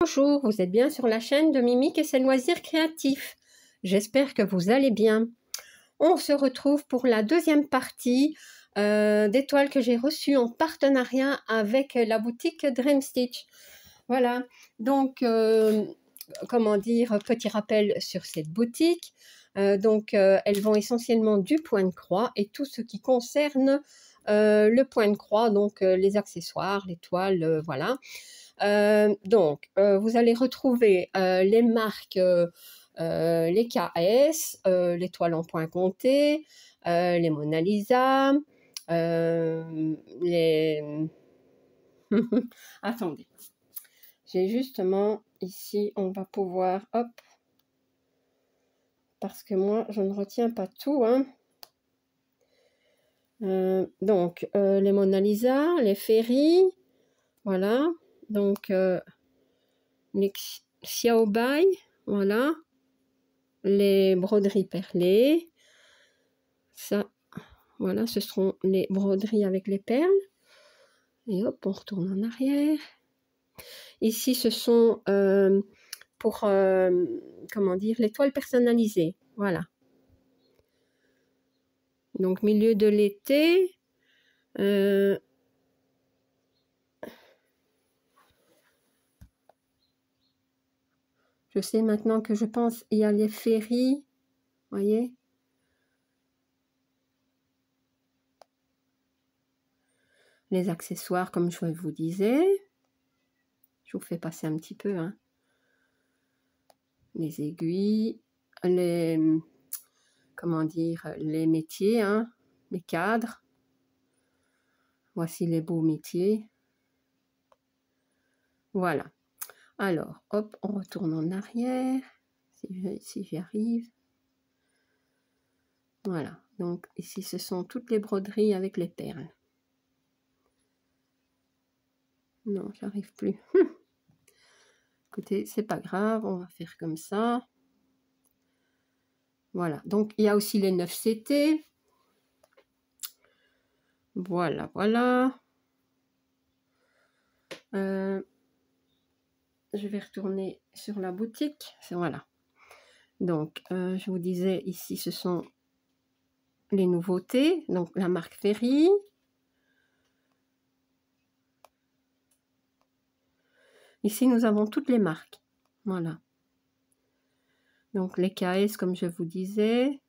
Bonjour, vous êtes bien sur la chaîne de Mimique et ses loisirs créatifs. J'espère que vous allez bien. On se retrouve pour la deuxième partie des toiles que j'ai reçues en partenariat avec la boutique Dream Stitch. Voilà, donc comment dire, petit rappel sur cette boutique. Elles vont essentiellement du point de croix et tout ce qui concerne le point de croix, donc les accessoires, les toiles, voilà. Vous allez retrouver les marques, les KS, les toiles en point compté, les Mona Lisa, les... Attendez, j'ai justement ici, on va pouvoir, hop, parce que moi, je ne retiens pas tout, hein. Les Mona Lisa, les Ferry, voilà, donc les Xiaobai, voilà, les broderies perlées, ça, voilà, ce seront les broderies avec les perles, et hop, on retourne en arrière. Ici, ce sont pour, comment dire, les toiles personnalisées, voilà. Donc, milieu de l'été, je sais maintenant que je pense, il y a les Ferry, voyez. Les accessoires, comme je vous disais. Je vous fais passer un petit peu, hein. Les aiguilles, les, comment dire, les métiers, hein, les cadres. Voici les beaux métiers. Voilà. Alors, hop, on retourne en arrière, si j'y arrive. Voilà, donc ici, ce sont toutes les broderies avec les perles. Non, j'arrive plus. Écoutez, c'est pas grave, on va faire comme ça. Voilà, donc il y a aussi les 9 CT. Voilà, voilà. Je vais retourner sur la boutique. Voilà. Donc, je vous disais, ici, ce sont les nouveautés. Donc, la marque Ferry. Ici, nous avons toutes les marques. Voilà. Donc, les KS, comme je vous disais.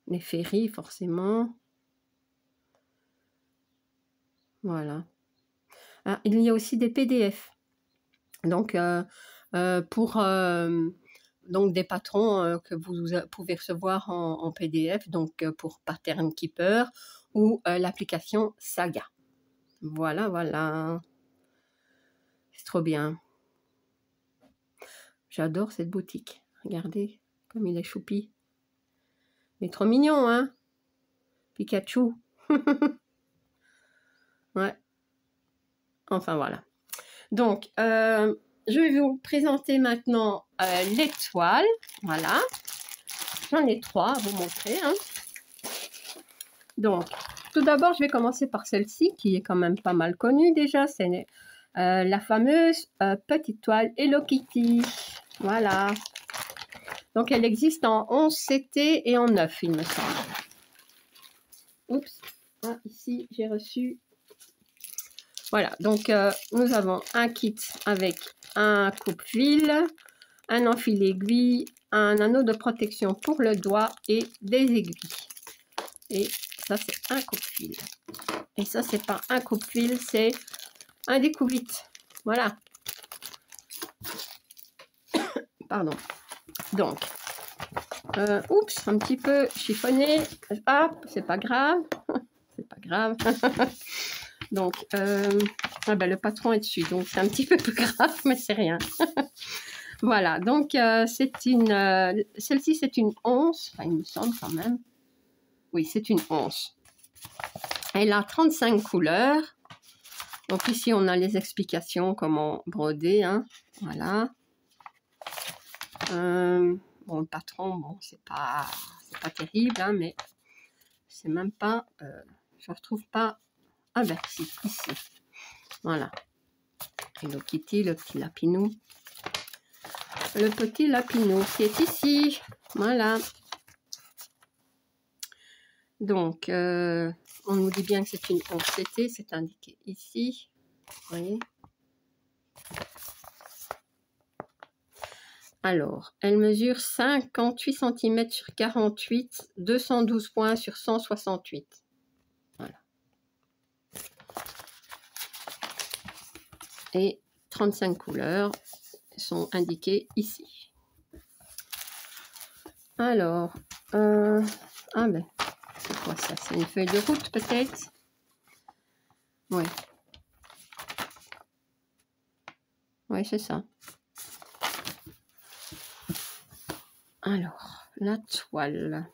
Les Ferry, forcément. Voilà. Ah, il y a aussi des PDF. Donc, pour donc des patrons que vous pouvez recevoir en PDF, donc pour Pattern Keeper ou l'application Saga. Voilà, voilà. C'est trop bien. J'adore cette boutique. Regardez comme il est choupi. Il est trop mignon, hein? Pikachu. Ouais. Enfin, voilà. Donc, je vais vous présenter maintenant les toiles. Voilà. J'en ai 3 à vous montrer, hein. Donc, tout d'abord, je vais commencer par celle-ci, qui est quand même pas mal connue déjà. C'est la fameuse petite toile Hello Kitty. Voilà. Donc, elle existe en 11 CT et en 9, il me semble. Oups. Ah, ici, j'ai reçu... Voilà. Donc, nous avons un kit avec un coupe-fil, un enfile-aiguille, un anneau de protection pour le doigt et des aiguilles. Et ça, c'est un coupe-fil. Et ça, c'est pas un coupe-fil, c'est un découvite. Voilà. Pardon. Donc, oups, un petit peu chiffonné. Hop, c'est pas grave. C'est pas grave. Donc, ah ben, le patron est dessus, donc c'est un petit peu plus grave, mais c'est rien. Voilà, donc c'est une... celle-ci, c'est une 11. Enfin, il me semble quand même. Oui, c'est une 11. Elle a 35 couleurs. Donc ici, on a les explications comment broder, hein. Voilà. Bon, le patron, bon, c'est pas terrible, hein, mais c'est même pas... je ne retrouve pas... Ah ben, si, ici. Voilà. Hello Kitty, le petit lapinou. Le petit lapinou qui est ici. Voilà. Donc, on nous dit bien que c'est une 11CT, c'est indiqué ici. Vous voyez. Alors, elle mesure 58 cm sur 48, 212 points sur 168. Voilà. Et 35 couleurs sont indiquées ici. Alors, ah ben, c'est quoi ça? C'est une feuille de route peut-être? Oui. Oui, c'est ça. Alors, la toile.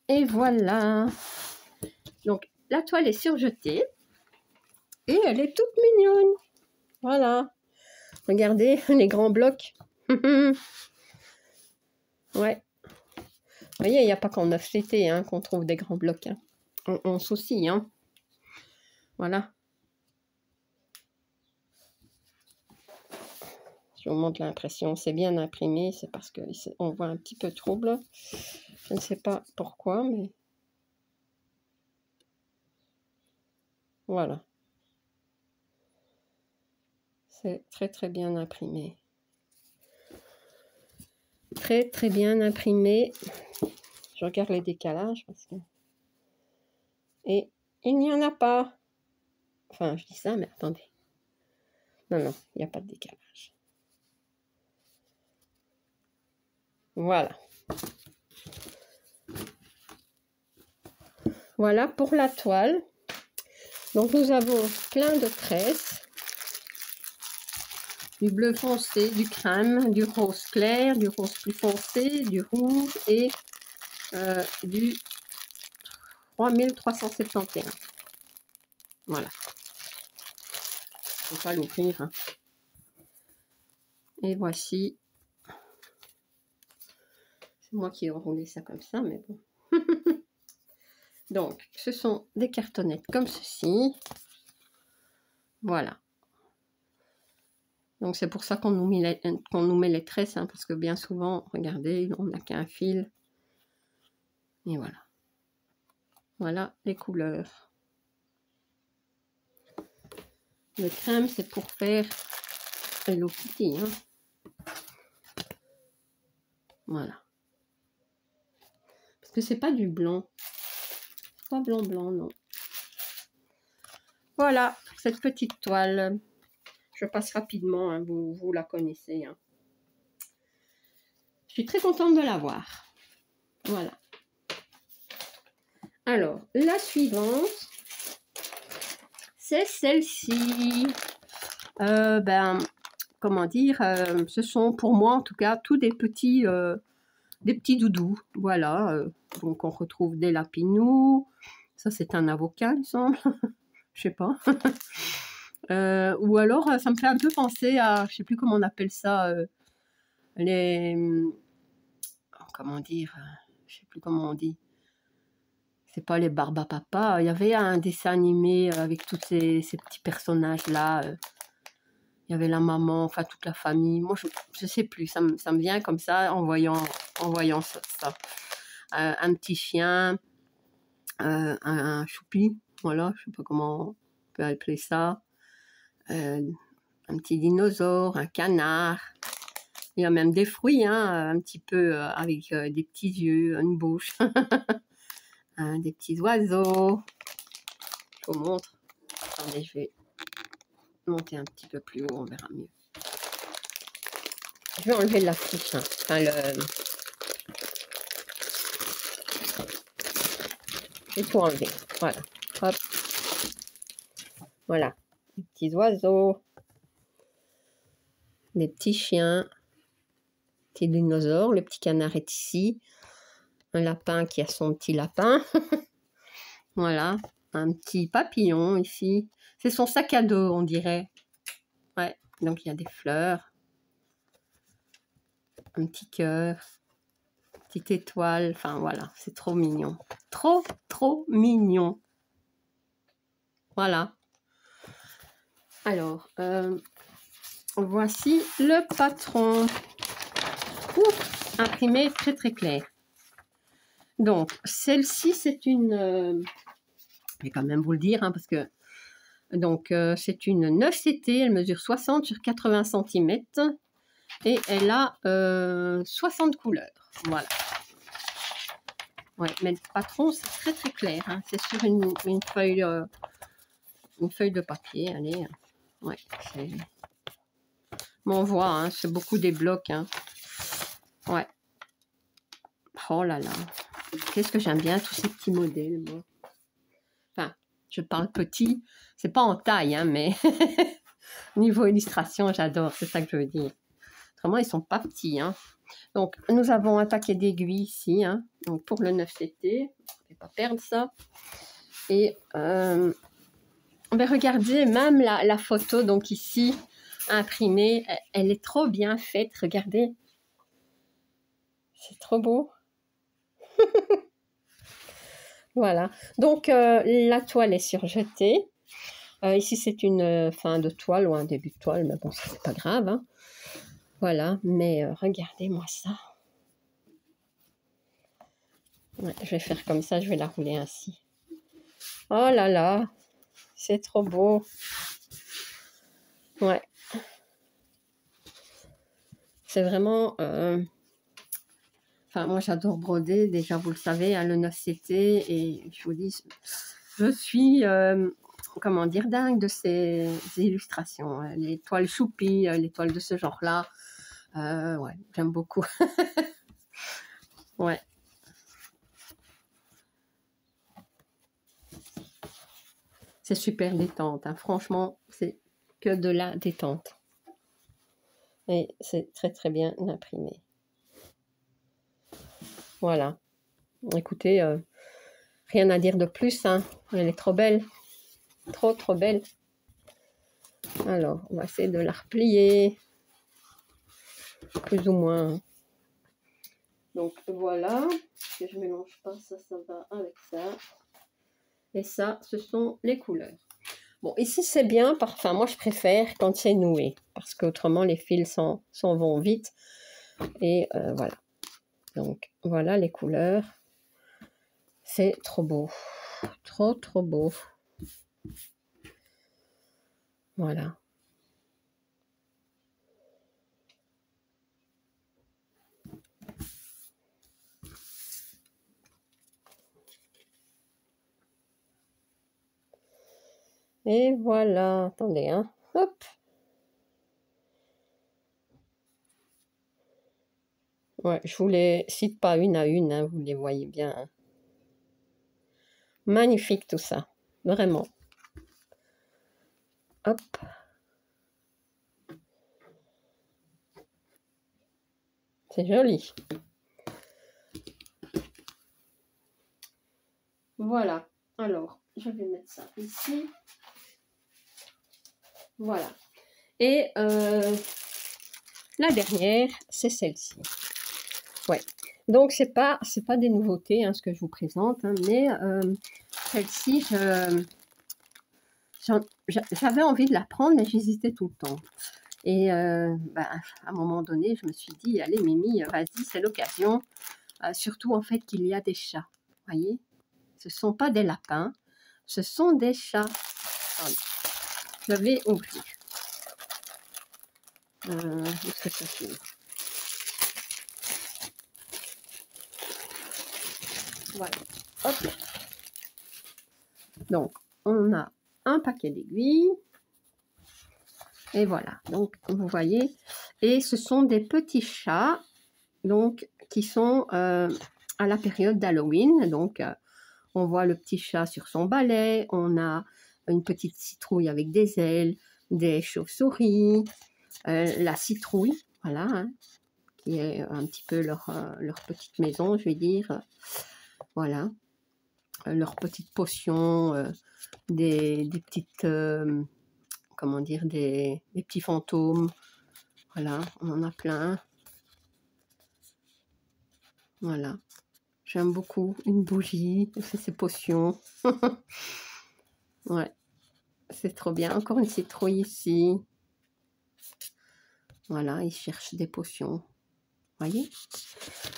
Et voilà. Donc, la toile est surjetée. Et elle est toute mignonne. Voilà. Regardez les grands blocs. Ouais. Vous voyez, il n'y a pas qu'en 9CT hein, qu'on trouve des grands blocs. Hein. On soucie. Hein. Voilà. Je vous montre l'impression. C'est bien imprimé. C'est parce qu'on voit un petit peu trouble. Je ne sais pas pourquoi, mais... Voilà. C'est très très bien imprimé. Très très bien imprimé. Je regarde les décalages parce que... Et il n'y en a pas. Enfin, je dis ça, mais attendez. Non, non, il n'y a pas de décalage. Voilà. Voilà pour la toile. Donc, nous avons plein de tresses. Du bleu foncé, du crème, du rose clair, du rose plus foncé, du rouge et du 3371. Voilà. Je ne vais pas l'ouvrir. Hein. Et voici. C'est moi qui ai enroulé ça comme ça, mais bon. Donc, ce sont des cartonnettes comme ceci. Voilà. Donc, c'est pour ça qu'on nous met les tresses, hein, parce que bien souvent, regardez, on n'a qu'un fil. Et voilà. Voilà les couleurs. Le crème, c'est pour faire Hello Kitty. Hein. Voilà. Parce que c'est pas du blanc. Pas blanc, non. Voilà, cette petite toile. Je passe rapidement, hein, vous la connaissez. Hein. Je suis très contente de l'avoir. Voilà. Alors, la suivante, c'est celle-ci. Comment dire, ce sont pour moi en tout cas tous des petits doudous. Voilà, donc on retrouve des lapinous. Ça c'est un avocat, il me semble. Je sais pas. Ou alors ça me fait un peu penser à, je sais plus comment on appelle ça, les... Comment dire, je sais plus comment on dit. C'est pas les Barbapapa. Il y avait un dessin animé avec tous ces petits personnages-là. Il y avait la maman, enfin toute la famille. Moi, je sais plus. Ça me vient comme ça en voyant ça. Un petit chien, un choupi. Voilà, je sais pas comment on peut appeler ça. Un petit dinosaure, un canard. Il y a même des fruits, hein, un petit peu avec des petits yeux, une bouche. Des petits oiseaux. Je vous montre. Attendez, je vais monter un petit peu plus haut, on verra mieux. Je vais enlever l'affiche. Hein. Enfin, j'ai tout enlevé. Voilà. Hop. Voilà. Des petits oiseaux. Des petits chiens. Petit dinosaure. Le petit canard est ici. Un lapin qui a son petit lapin. Voilà. Un petit papillon ici. C'est son sac à dos, on dirait. Ouais. Donc, il y a des fleurs. Un petit cœur. petite étoile, enfin voilà, c'est trop mignon. Trop, trop mignon. Voilà. Alors, voici le patron. Ouf, imprimé très très clair. Donc, celle-ci, c'est une... je vais quand même vous le dire, hein, parce que... Donc, c'est une 9CT, elle mesure 60 sur 80 cm et elle a 60 couleurs. Voilà. Ouais, mais le patron, c'est très très clair. Hein. C'est sur une feuille de papier. Allez, ouais, on voit, hein, c'est beaucoup des blocs. Hein. Ouais. Oh là là. Qu'est-ce que j'aime bien tous ces petits modèles, moi. Enfin, je parle petit, c'est pas en taille, hein, mais niveau illustration, j'adore, c'est ça que je veux dire. Autrement, ils sont pas petits. Hein. Donc, nous avons un paquet d'aiguilles ici, hein, donc pour le 9CT. Je ne vais pas perdre ça. Et regardez, même la photo, donc ici, imprimée, elle est trop bien faite. Regardez. C'est trop beau. Voilà. Donc, la toile est surjetée. Ici, c'est une fin de toile ou un début de toile, mais bon, c'est pas grave. Hein. Voilà, mais regardez-moi ça. Ouais, je vais faire comme ça, je vais la rouler ainsi. Oh là là, c'est trop beau. Ouais. C'est vraiment... Enfin, moi, j'adore broder. Déjà, vous le savez, hein, le 9CT. Et je vous dis, je suis... comment dire, dingue de ces illustrations. Hein. Les toiles choupies, les toiles de ce genre-là. Ouais, j'aime beaucoup. Ouais. C'est super détente. Hein. Franchement, c'est que de la détente. Et c'est très très bien imprimé. Voilà. Écoutez, rien à dire de plus. Hein. Elle est trop belle. Trop trop belle. Alors, on va essayer de la replier. Plus ou moins. Donc voilà. Que je mélange pas, ça va avec ça. Et ça, ce sont les couleurs. Bon, ici c'est bien, enfin moi je préfère quand c'est noué, parce qu'autrement les fils s'en vont vite. Et voilà. Donc voilà les couleurs. C'est trop beau. Trop trop beau. Voilà. Et voilà. Attendez, hein. Hop. Ouais, je vous les cite pas une à une, hein, vous les voyez bien. Hein. Magnifique tout ça. Vraiment. Hop. C'est joli. Voilà. Alors, je vais mettre ça ici. Voilà. Et la dernière, c'est celle-ci. Ouais. Donc, c'est pas des nouveautés, hein, ce que je vous présente, hein, mais celle-ci, j'avais envie de la prendre, mais j'hésitais tout le temps. Et à un moment donné, je me suis dit, allez Mimi, vas-y, c'est l'occasion. Surtout, en fait, qu'il y a des chats. Voyez, ce ne sont pas des lapins, ce sont des chats. Attendez, je vais ouvrir. Où est-ce que ça finit? Voilà. Hop. Donc, on a un paquet d'aiguilles. Et voilà. Donc, vous voyez. Et ce sont des petits chats, donc, qui sont à la période d'Halloween. Donc, on voit le petit chat sur son balai. On a une petite citrouille avec des ailes, des chauves-souris, la citrouille, voilà, hein, qui est un petit peu leur petite maison, je vais dire. Voilà. Leur petite potion, des petites, comment dire, des petits fantômes. Voilà, on en a plein. Voilà. J'aime beaucoup une bougie. C'est potions. Ouais. C'est trop bien. Encore une citrouille ici. Voilà, il cherche des potions. Voyez?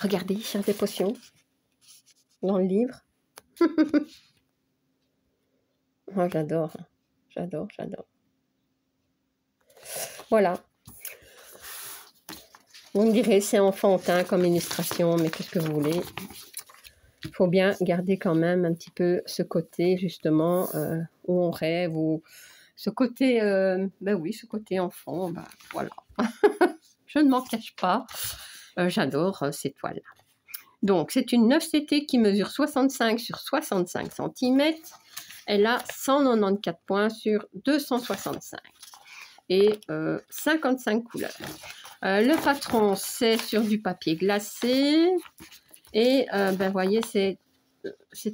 Regardez, il cherche des potions. Dans le livre. Moi, j'adore. J'adore, j'adore. Voilà. Vous me direz, c'est enfantin comme illustration, mais qu'est-ce que vous voulez? Il faut bien garder quand même un petit peu ce côté, justement, où on rêve, ou ce côté, ben oui, ce côté enfant, ben voilà. Je ne m'en cache pas. J'adore ces toiles. Donc, c'est une 9CT qui mesure 65 sur 65 cm. Elle a 194 points sur 265 et 55 couleurs. Le patron, c'est sur du papier glacé et ben voyez, c'est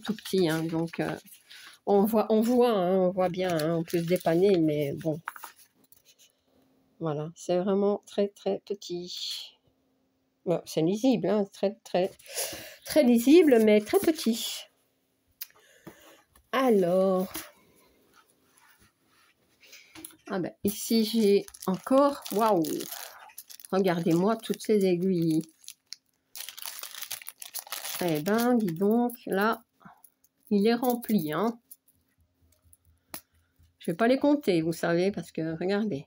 tout petit, hein, donc on voit bien, hein, on peut se dépanner, mais bon, voilà, c'est vraiment très très petit. Bon, c'est lisible, hein, très lisible, mais très petit. Alors, ah ben, ici j'ai encore, waouh, regardez-moi toutes ces aiguilles. Eh ben, dis donc, là, il est rempli, hein. Je vais pas les compter, vous savez, parce que, regardez.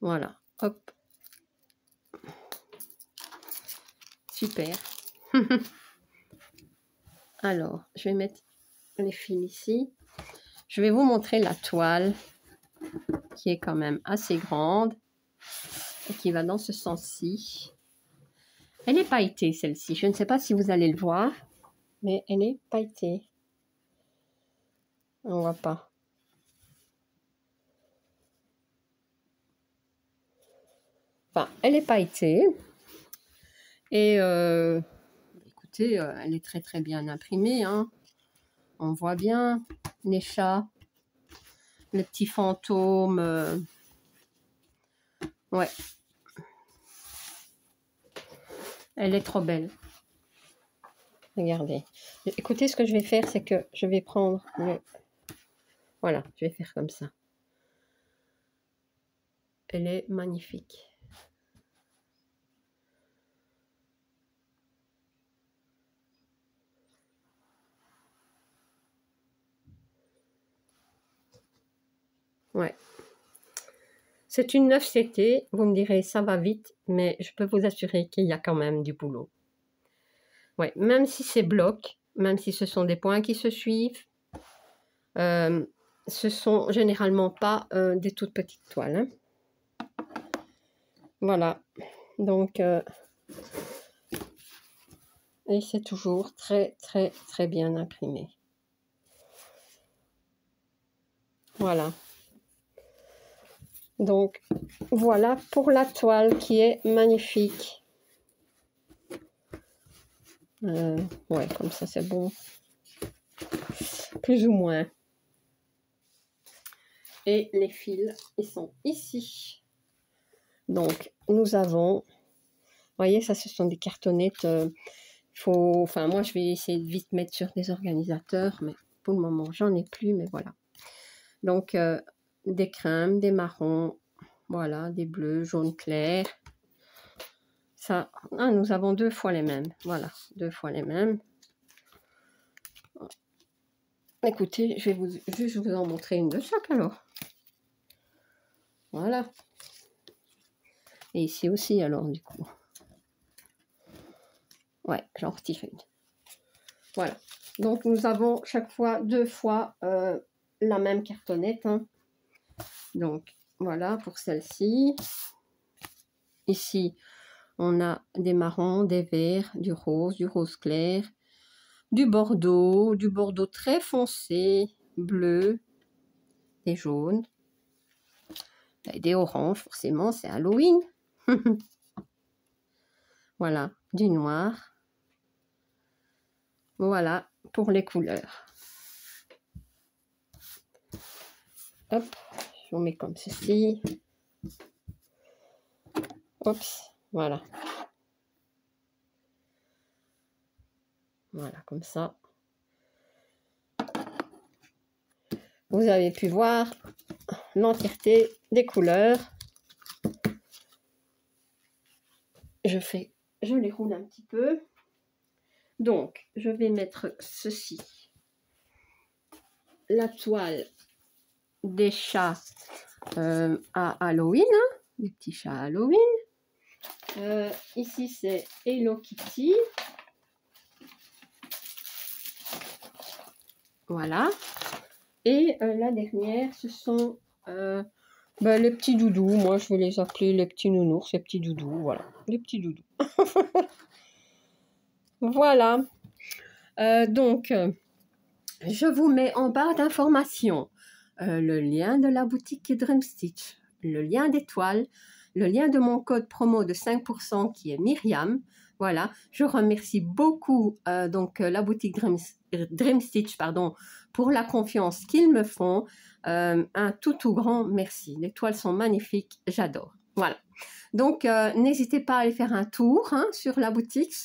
Voilà, hop. Super. Alors, je vais mettre les fils ici. Je vais vous montrer la toile, qui est quand même assez grande, et qui va dans ce sens-ci. Elle est pailletée, celle-ci. Je ne sais pas si vous allez le voir, mais elle est pailletée. On voit pas. Enfin, elle est pailletée. Et écoutez, elle est très très bien imprimée, hein. On voit bien les chats, les petits fantômes. Ouais. Elle est trop belle. Regardez. Écoutez, ce que je vais faire, c'est que je vais prendre le... Voilà, je vais faire comme ça. Elle est magnifique. Ouais. C'est une 9CT. Vous me direz, ça va vite, mais je peux vous assurer qu'il y a quand même du boulot. Ouais, même si c'est bloc, même si ce sont des points qui se suivent, ce sont généralement pas des toutes petites toiles, hein. Voilà, donc et c'est toujours très très très bien imprimé. Voilà. Donc voilà pour la toile qui est magnifique. Ouais, comme ça c'est bon. Plus ou moins. Et les fils, ils sont ici. Donc nous avons, vous voyez, ça ce sont des cartonnettes. Enfin moi je vais essayer de vite mettre sur des organisateurs, mais pour le moment j'en ai plus, mais voilà. Donc des crèmes, des marrons, voilà, des bleus, jaune clair. Ça, nous avons 2 fois les mêmes. Voilà, 2 fois les mêmes. Écoutez, je vais juste vous en montrer une de chaque alors. Voilà. Et ici aussi alors du coup. Ouais, j'en retire une. Voilà. Donc nous avons chaque fois 2 fois la même cartonnette, hein. Donc voilà pour celle-ci. Ici, on a des marrons, des verts, du rose clair, du bordeaux très foncé, bleu, des jaunes, et des oranges, forcément, c'est Halloween. Voilà, du noir. Voilà pour les couleurs. Hop, je vous mets comme ceci. Oups, voilà. Voilà, comme ça. Vous avez pu voir l'entièreté des couleurs. Je les roule un petit peu. Donc, je vais mettre ceci. La toile des chats à Halloween, hein, des petits chats Halloween. Ici, c'est Hello Kitty. Voilà. Et la dernière, ce sont les petits doudous. Moi, je vais les appeler les petits nounours, les petits doudous. Voilà, les petits doudous. Voilà. Donc, je vous mets en barre d'informations le lien de la boutique Dream Stitch, le lien d'étoile, le lien de mon code promo de 5% qui est Myriam. Voilà, je remercie beaucoup la boutique Dream Stitch pour la confiance qu'ils me font. Un tout grand merci. Les toiles sont magnifiques, j'adore. Voilà. Donc, n'hésitez pas à aller faire un tour sur la boutique.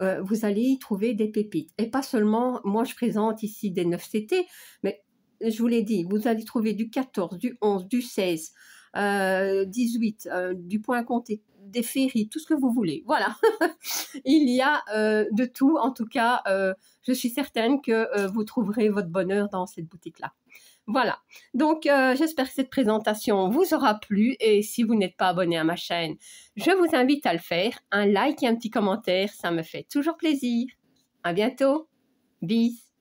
Vous allez y trouver des pépites. Et pas seulement, moi je présente ici des 9CT, mais je vous l'ai dit, vous allez trouver du 14, du 11, du 16, 18, du point compté, des féeries, tout ce que vous voulez. Voilà, il y a de tout. En tout cas, je suis certaine que vous trouverez votre bonheur dans cette boutique-là. Voilà, donc j'espère que cette présentation vous aura plu et si vous n'êtes pas abonné à ma chaîne, je vous invite à le faire. Un like et un petit commentaire, ça me fait toujours plaisir. À bientôt, bis.